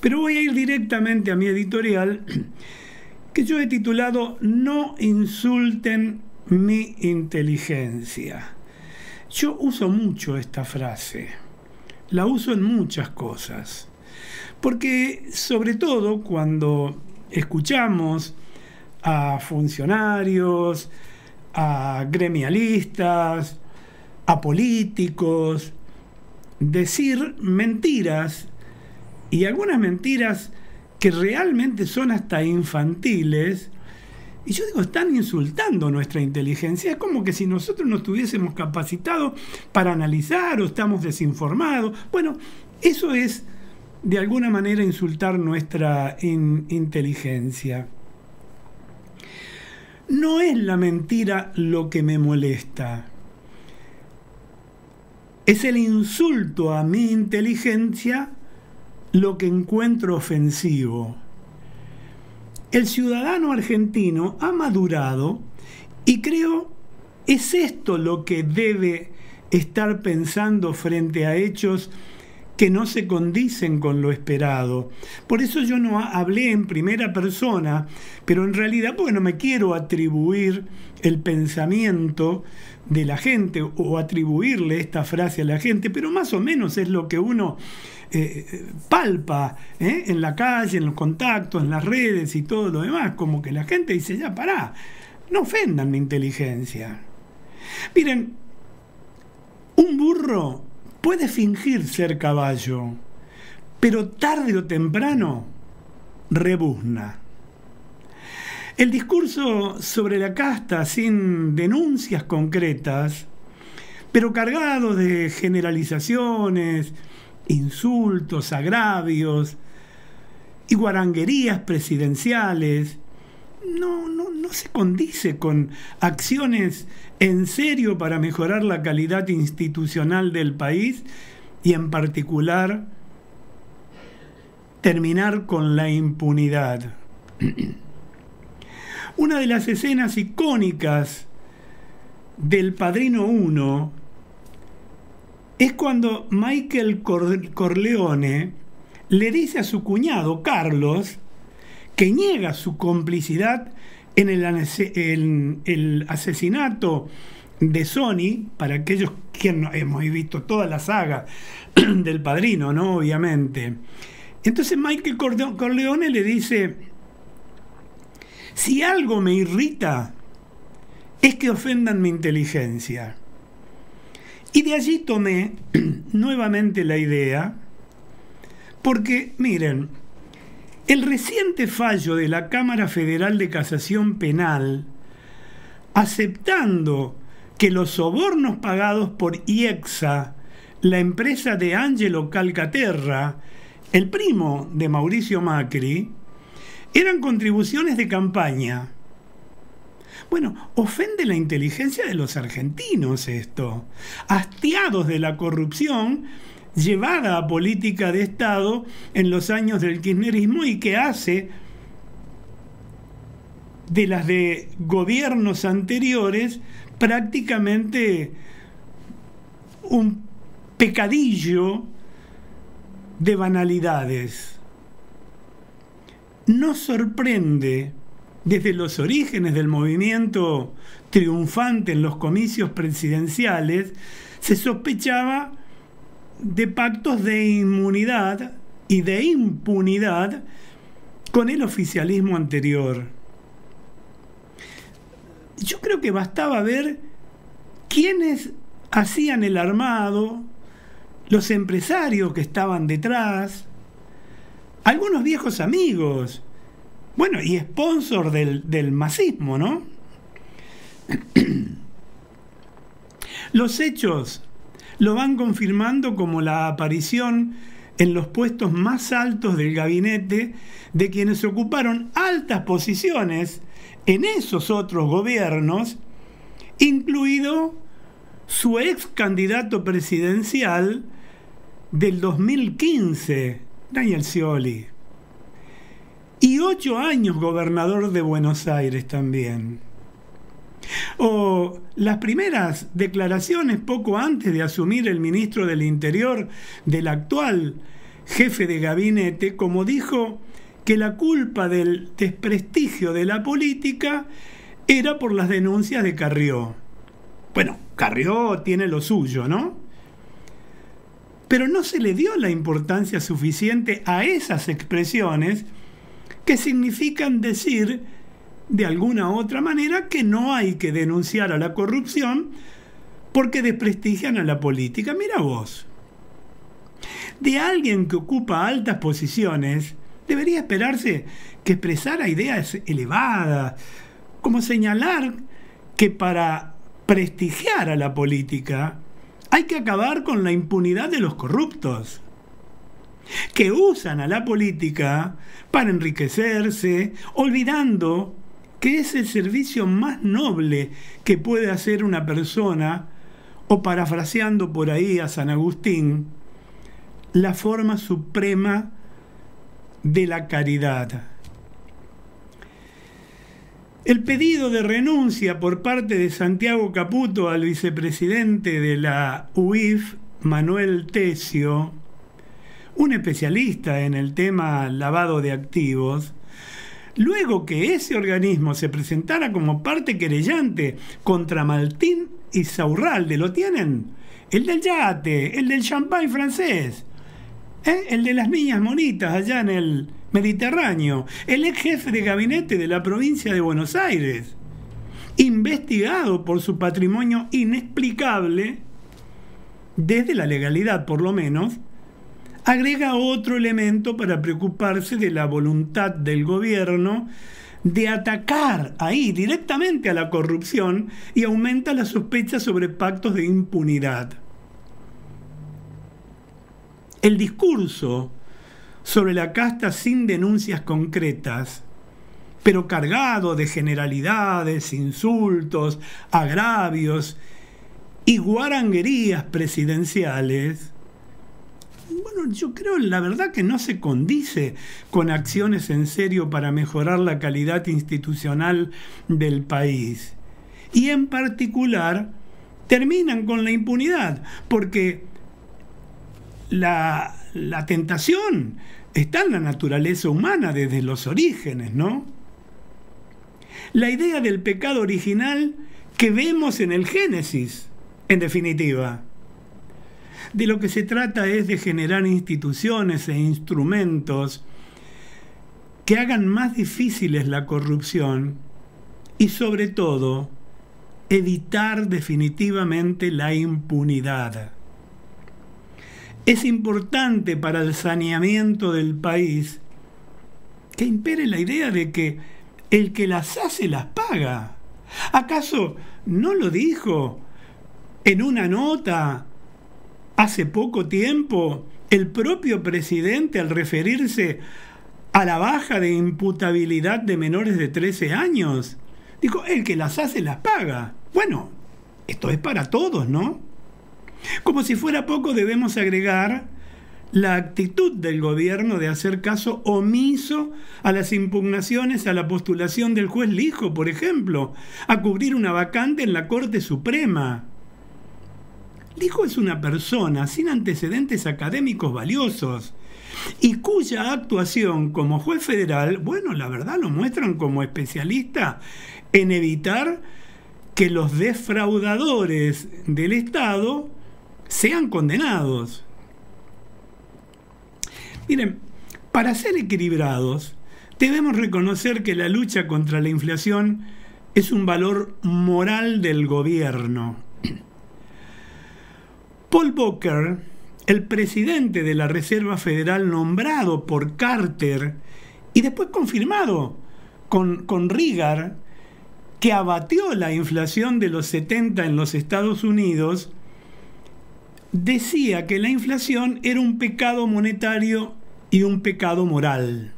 Pero voy a ir directamente a mi editorial, que yo he titulado "No insulten mi inteligencia". Yo uso mucho esta frase, la uso en muchas cosas, porque sobre todo cuando escuchamos a funcionarios, a gremialistas, a políticos decir mentiras, y algunas mentiras que realmente son hasta infantiles, y yo digo, están insultando nuestra inteligencia. Es como que si nosotros no estuviésemos capacitados para analizar o estamos desinformados. Bueno, eso es de alguna manera insultar nuestra inteligencia. No es la mentira lo que me molesta. Es el insulto a mi inteligencia lo que encuentro ofensivo. El ciudadano argentino ha madurado y creo es esto lo que debe estar pensando frente a hechos que no se condicen con lo esperado. Por eso yo no hablé en primera persona, pero en realidad porque no me quiero atribuir el pensamiento de la gente o atribuirle esta frase a la gente, pero más o menos es lo que uno palpa en la calle, en los contactos, en las redes y todo lo demás, como que la gente dice, ya pará, no ofendan mi inteligencia. Miren, un burro puede fingir ser caballo, pero tarde o temprano rebuzna. El discurso sobre la casta sin denuncias concretas, pero cargado de generalizaciones, insultos, agravios y guaranguerías presidenciales, no se condice con acciones en serio para mejorar la calidad institucional del país y en particular terminar con la impunidad. Una de las escenas icónicas del Padrino 1 es cuando Michael Corleone le dice a su cuñado Carlos que niega su complicidad en el asesinato de Sony, para aquellos que no hemos visto toda la saga del Padrino, ¿no? Obviamente. Entonces Michael Corleone le dice, si algo me irrita es que ofendan mi inteligencia. Y de allí tomé nuevamente la idea, porque miren, el reciente fallo de la Cámara Federal de Casación Penal, aceptando que los sobornos pagados por IEXA, la empresa de Angelo Calcaterra, el primo de Mauricio Macri, eran contribuciones de campaña. Bueno, ofende la inteligencia de los argentinos esto, hastiados de la corrupción llevada a política de Estado en los años del kirchnerismo y que hace de las de gobiernos anteriores prácticamente un pecadillo de banalidades. Nos sorprende, desde los orígenes del movimiento triunfante en los comicios presidenciales, se sospechaba de pactos de inmunidad y de impunidad con el oficialismo anterior. Yo creo que bastaba ver quiénes hacían el armado, los empresarios que estaban detrás, algunos viejos amigos, bueno, y sponsor del masismo, ¿no? Los hechos lo van confirmando, como la aparición en los puestos más altos del gabinete de quienes ocuparon altas posiciones en esos otros gobiernos, incluido su ex candidato presidencial del 2015, Daniel Scioli, y 8 años gobernador de Buenos Aires también. O las primeras declaraciones poco antes de asumir el ministro del Interior del actual jefe de gabinete, como dijo que la culpa del desprestigio de la política era por las denuncias de Carrió. Bueno, Carrió tiene lo suyo, ¿no? Pero no se le dio la importancia suficiente a esas expresiones que significan decir de alguna u otra manera que no hay que denunciar a la corrupción porque desprestigian a la política. Mira vos, de alguien que ocupa altas posiciones debería esperarse que expresara ideas elevadas, como señalar que para prestigiar a la política hay que acabar con la impunidad de los corruptos, que usan a la política para enriquecerse, olvidando que es el servicio más noble que puede hacer una persona, o parafraseando por ahí a San Agustín, la forma suprema de la caridad. El pedido de renuncia por parte de Santiago Caputo al vicepresidente de la UIF, Manuel Tessio, un especialista en el tema lavado de activos, luego que ese organismo se presentara como parte querellante contra Maltín y Saurralde, ¿lo tienen? El del yate, el del champán francés, el de las niñas monitas allá en el Mediterráneo, el ex jefe de gabinete de la provincia de Buenos Aires, investigado por su patrimonio inexplicable, desde la legalidad por lo menos, agrega otro elemento para preocuparse de la voluntad del gobierno de atacar ahí directamente a la corrupción y aumenta la sospecha sobre pactos de impunidad. El discurso sobre la casta sin denuncias concretas, pero cargado de generalidades, insultos, agravios y guaranguerías presidenciales, bueno, yo creo la verdad que no se condice con acciones en serio para mejorar la calidad institucional del país. Y en particular terminan con la impunidad, porque la tentación está en la naturaleza humana desde los orígenes, ¿no? La idea del pecado original que vemos en el Génesis, en definitiva. De lo que se trata es de generar instituciones e instrumentos que hagan más difíciles la corrupción y, sobre todo, evitar definitivamente la impunidad. Es importante para el saneamiento del país que impere la idea de que el que las hace las paga. ¿Acaso no lo dijo en una nota hace poco tiempo el propio presidente al referirse a la baja de imputabilidad de menores de 13 años? Dijo, el que las hace las paga. Bueno, esto es para todos, ¿no? Como si fuera poco, debemos agregar la actitud del gobierno de hacer caso omiso a las impugnaciones a la postulación del juez Lijo, por ejemplo, a cubrir una vacante en la Corte Suprema. Lijo es una persona sin antecedentes académicos valiosos y cuya actuación como juez federal, bueno, la verdad lo muestran como especialista en evitar que los defraudadores del Estado sean condenados. Miren, para ser equilibrados, debemos reconocer que la lucha contra la inflación es un valor moral del gobierno. Paul Volcker, el presidente de la Reserva Federal nombrado por Carter y después confirmado con Reagan, que abatió la inflación de los 70 en los Estados Unidos, decía que la inflación era un pecado monetario y un pecado moral.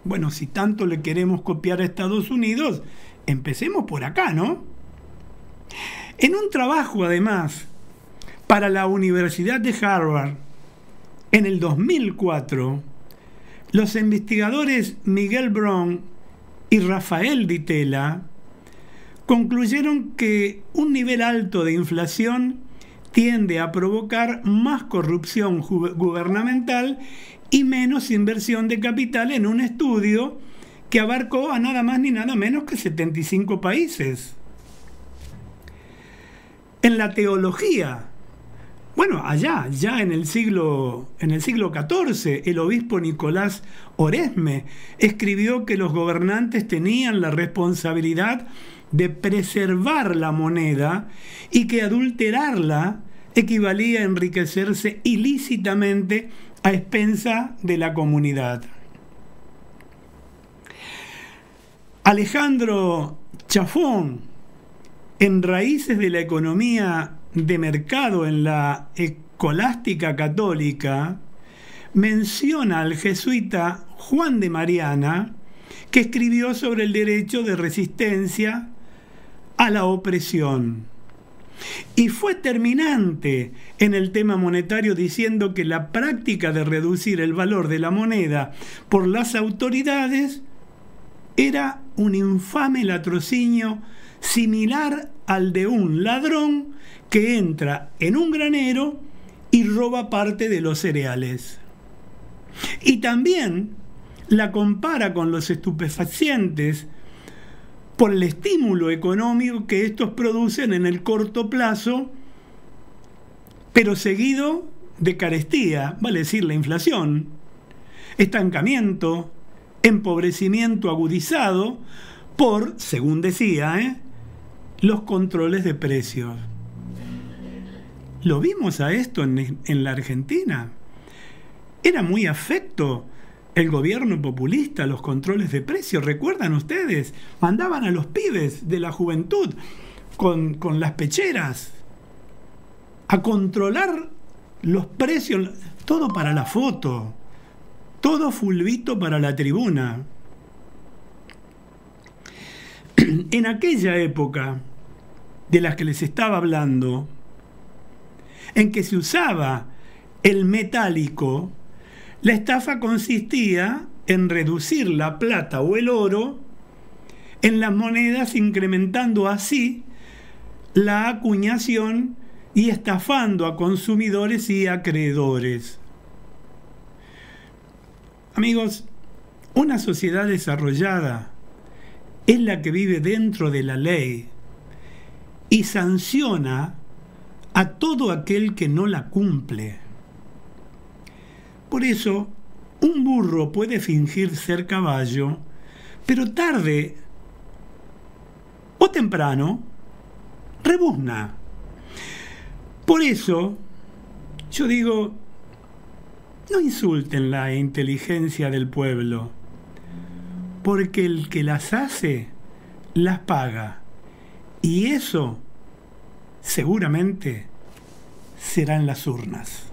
Bueno, si tanto le queremos copiar a Estados Unidos, empecemos por acá, ¿no? En un trabajo, además, para la Universidad de Harvard, en el 2004, los investigadores Miguel Brown y Rafael Di Tella concluyeron que un nivel alto de inflación tiende a provocar más corrupción gubernamental y menos inversión de capital en un estudio que abarcó a nada más ni nada menos que 75 países. En la teología, bueno, allá, ya en el siglo XIV, el obispo Nicolás Oresme escribió que los gobernantes tenían la responsabilidad de preservar la moneda y que adulterarla equivalía a enriquecerse ilícitamente a expensa de la comunidad. Alejandro Chafón, en Raíces de la economía de mercado en la escolástica católica, menciona al jesuita Juan de Mariana, que escribió sobre el derecho de resistencia a la opresión. Y fue terminante en el tema monetario diciendo que la práctica de reducir el valor de la moneda por las autoridades era un infame latrocinio similar al de un ladrón que entra en un granero y roba parte de los cereales. Y también la compara con los estupefacientes por el estímulo económico que estos producen en el corto plazo, pero seguido de carestía, vale decir la inflación, estancamiento, empobrecimiento agudizado por, según decía, los controles de precios. Lo vimos a esto en la Argentina. Era muy afecto el gobierno populista a los controles de precios. ¿Recuerdan ustedes? Mandaban a los pibes de la juventud con las pecheras a controlar los precios, todo para la foto, todo fulbito para la tribuna. En aquella época de las que les estaba hablando, en que se usaba el metálico, la estafa consistía en reducir la plata o el oro en las monedas, incrementando así la acuñación y estafando a consumidores y acreedores. Amigos, una sociedad desarrollada es la que vive dentro de la ley y sanciona a todo aquel que no la cumple. Por eso, un burro puede fingir ser caballo, pero tarde o temprano rebuzna. Por eso, yo digo, no insulten la inteligencia del pueblo, porque el que las hace, las paga. Y eso, seguramente, será en las urnas.